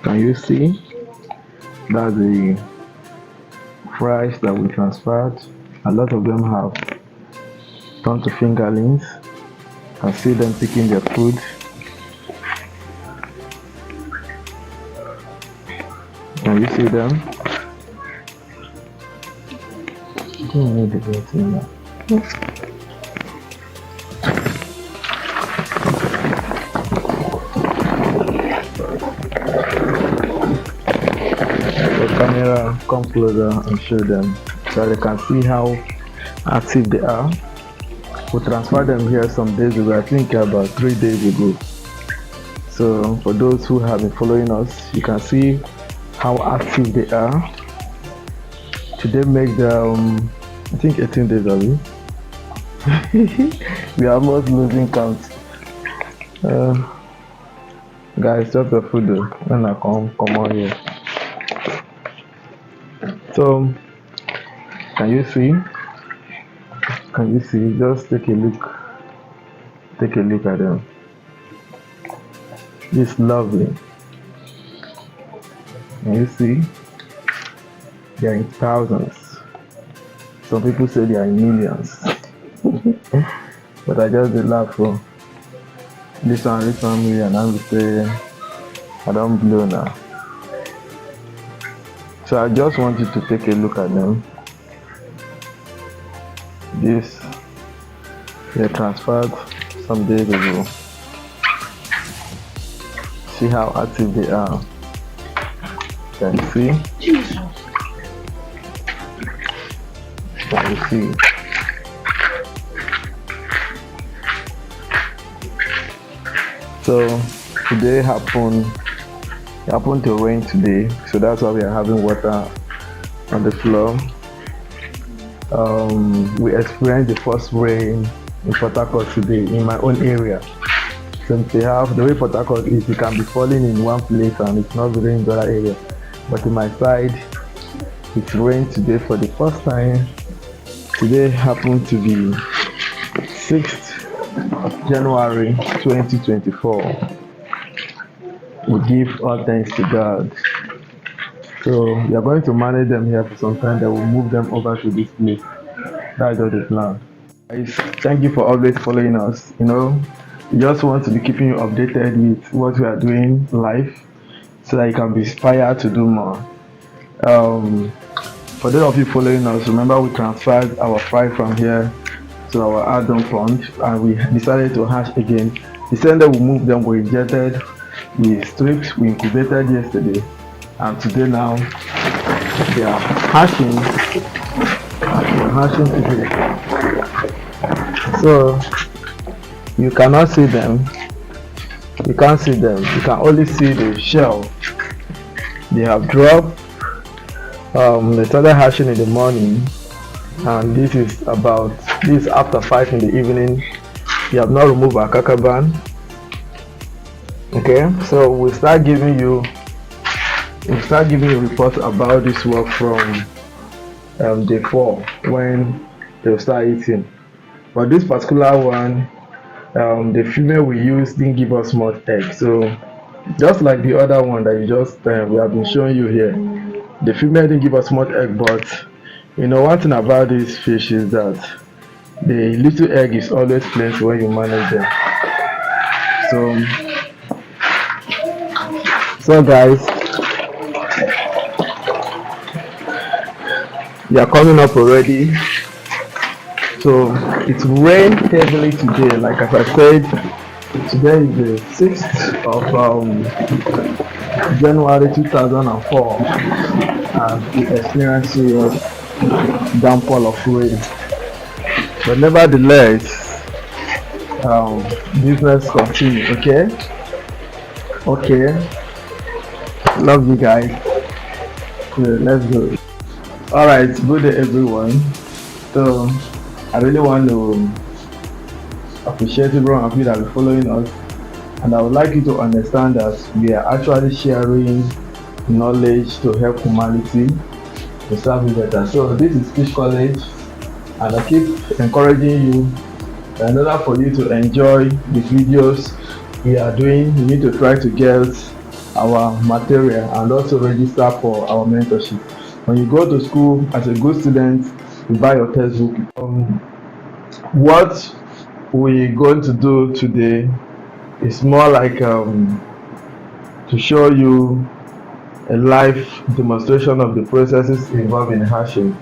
Can you see? That's the fries that we transferred. A lot of them have turned to fingerlings. You can see them picking their food. Can you see them? I don't need to get in there. The camera come closer and show them so they can see how active they are. We transferred them here some days ago, I think about 3 days ago. So for those who have been following us, you can see how active they are. Today make them I think 18 days ago. We are almost losing count. Guys, drop the food though when I come on here. So can you see? Can you see? Just take a look. Take a look at them. It's lovely. Can you see? They are in thousands. Some people say they are in millions. But I just did laugh for this one million. I'm say I don't blow now. So I just want you to take a look at them. This they transferred some days ago. See how active they are. Can you see? Can you see? So today happened to rain today, so that's why we are having water on the floor. We experienced the first rain in Port Harcourt today in my own area. Since they have the way Port Harcourt is, it can be falling in one place and it's not raining in the other area. But in my side, it rained today for the first time. Today happened to be 6th of January 2024. We give all thanks to God. So we are going to manage them here for some time, then we'll move them over to this place. That's just the plan. Guys, thank you for always following us. We just want to be keeping you updated with what we are doing live so that you can be inspired to do more. For those of you following us, remember we transferred our fry from here to our add-on pond and we decided to hatch again. The same day we moved them, we injected, we stripped, we incubated yesterday, and today now they are hatching. They are hatching today. So you cannot see them. You can't see them. You can only see the shell. They have dropped. They started hatching in the morning, and this is after 5 in the evening. We have not removed our kakaban. Okay, so we'll start giving you reports about this work from day 4 when they'll start eating. But this particular one, the female we used didn't give us much egg. So just like the other one that we have been showing you here, the female didn't give us much egg. But one thing about this fish is that the little egg is always plenty when you manage them. So guys, they are coming up already. So it rained heavily today. Like as I said, today is the 6th of January 2004, and we experienced a downpour of rain. But nevertheless, business continues. Okay. Love you guys. Let's go. All right, good day everyone. So I really want to appreciate everyone of you that are following us, and I would like you to understand that we are actually sharing knowledge to help humanity to serve you better. So this is Fish College, and I keep encouraging you In order for you to enjoy the videos we are doing, you need to try to get our material and also register for our mentorship. When you go to school as a good student, you buy your textbook. What we're going to do today is more like to show you a live demonstration of the processes involved in hashing,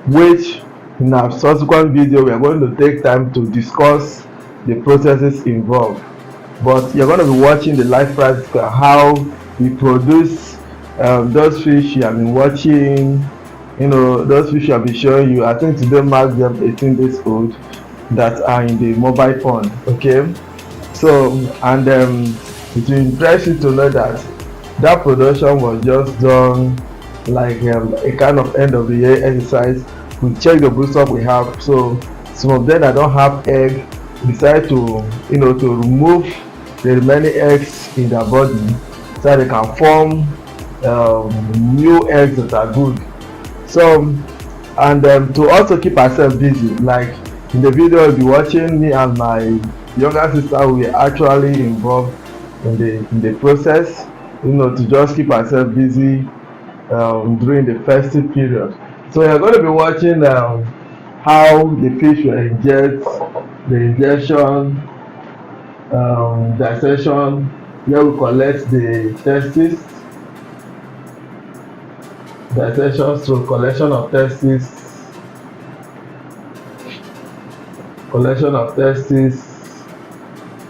which in our subsequent video we are going to take time to discuss the processes involved. But you're going to be watching the live practical, how we produce those fish you have been watching, those fish I've been showing you. I think today marks them 18 days old that are in the mobile pond. Okay, so and it will impress you to know that that production was just done like a kind of end of the year exercise. We check the broodstock we have, so some of them that don't have egg decide to to remove the remaining eggs in their body so they can form new eggs that are good. So and to also keep ourselves busy, like in the video you'll be watching, me and my younger sister, we are actually involved in the process, to just keep ourselves busy during the festive period. So you're going to be watching how the fish will ingest, the injection, dissection, where we collect the testes, dissection, so collection of testes,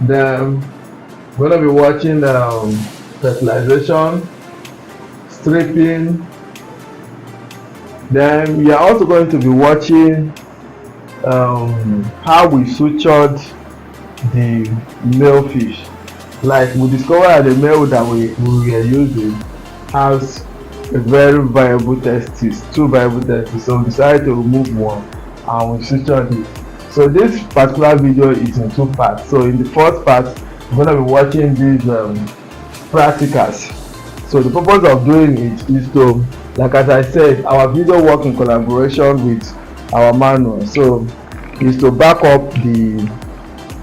then we're going to be watching fertilization, stripping. Then we are also going to be watching how we sutured the male fish. Like we discovered that the male that we were using has a very viable testes, two viable testes, so we decided to remove one and we sutured it. So this particular video is in two parts. So in the first part, we're going to be watching these practicals. So the purpose of doing it is to, like as I said, our video work in collaboration with our manual, so is to back up the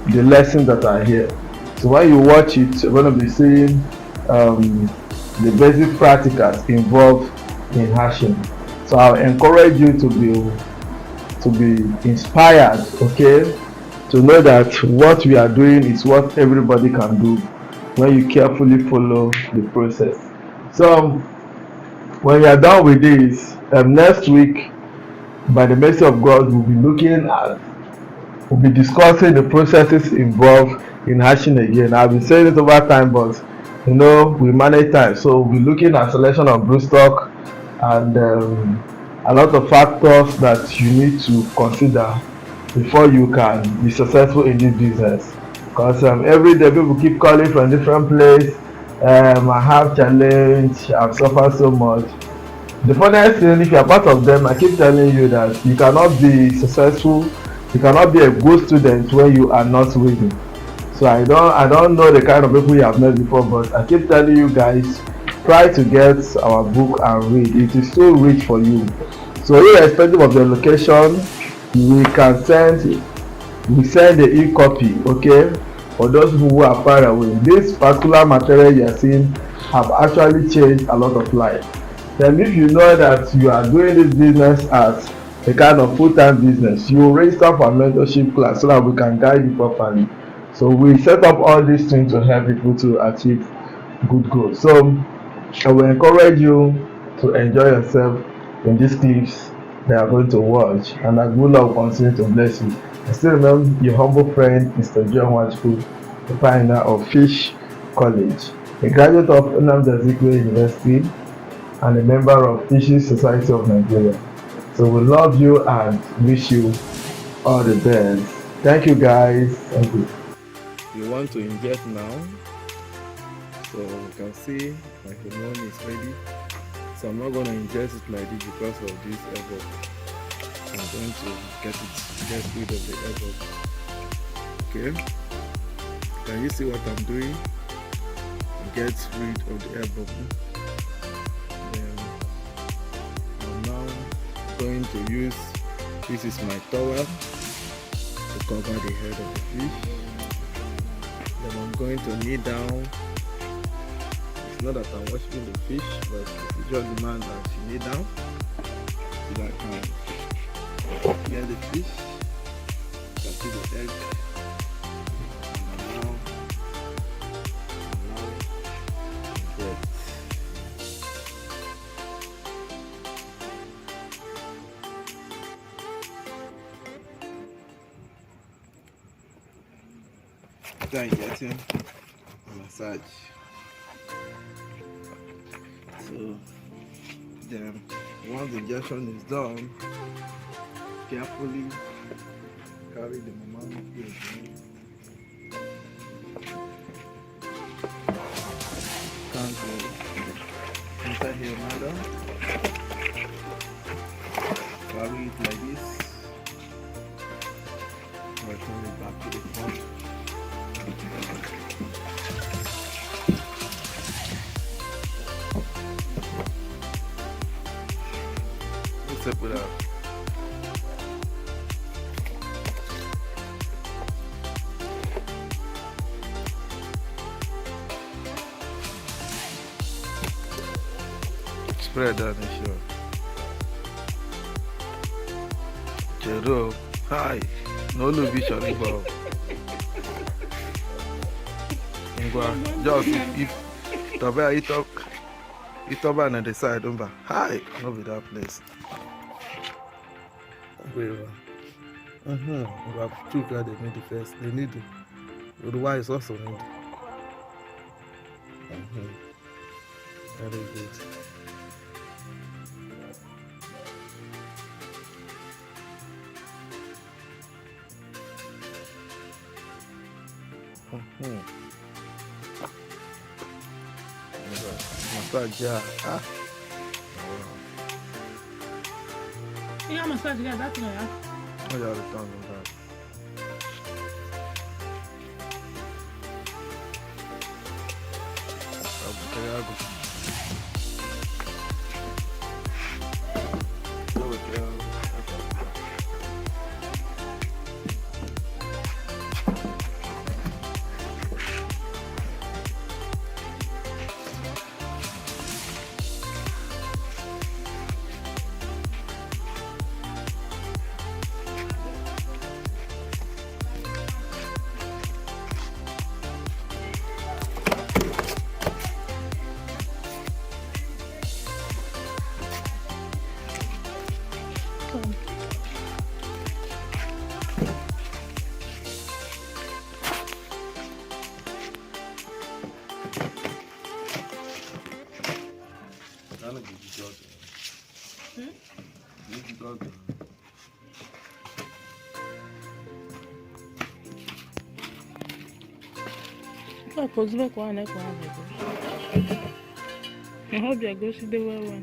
lessons that are here. So when you watch it, you're going to be seeing the basic practicals involved in hashing. So I'll encourage you to be inspired, okay, to know that what we are doing is what everybody can do when you carefully follow the process. So when you are done with this, next week, by the mercy of God, we'll be discussing the processes involved in hashing again. I've been saying it over time, but we manage time, so we'll be looking at selection of broodstock and a lot of factors that you need to consider before you can be successful in this business. Because every day people keep calling from different place. I have challenge, I've suffered so much. The funniest thing, if you are part of them, I keep telling you that you cannot be successful, you cannot be a good student when you are not reading. So I don't know the kind of people you have met before, but I keep telling you guys, try to get our book and read. It is so rich for you. So irrespective of the location, we send the e-copy, okay, for those people who are far away. This particular material you are seeing have actually changed a lot of life. Then if you know that you are doing this business as a kind of full-time business, you will register for a mentorship class so that we can guide you properly. So we set up all these things to help people to achieve good goals. So I will encourage you to enjoy yourself in these clips that are going to watch, and that good Lord will continue to bless you. I still remember your humble friend, Mr. John Wachku, the pioneer of Fish College, a graduate of Nnamdi Azikiwe University, and a member of Fishes Society of Nigeria. So we love you and wish you all the best. Thank you guys. Thank you. You want to ingest now, so you can see my hormone is ready. So I'm not going to ingest it like this because of this airbag. I'm going to get rid of the airbag. Okay, can you see what I'm doing? Get rid of the airbag. I'm now going to use, this is my towel, the cover the head of the fish. Then I'm going to kneel down. It's not that I'm washing the fish, but it just demands that she kneel down so that I can get the fish. You can see the egg. And now, get. Then getting a massage. So then once the injection is done, carefully carry the mama in. Can't go inside here, madam. Carry it like this. Return it back to the front. Let's step it up. Spread that and sure. Jero, hi. No love on the ball. Just if the way it up on the side, hi, no be that place. We have two guys they need the first. They need it. Otherwise also need it. Very good. Massage, yeah. Yeah, massage, yeah, that's no, yeah. Oh, yeah, the tongue on that. I hope you go see the well.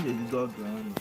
The dog ground.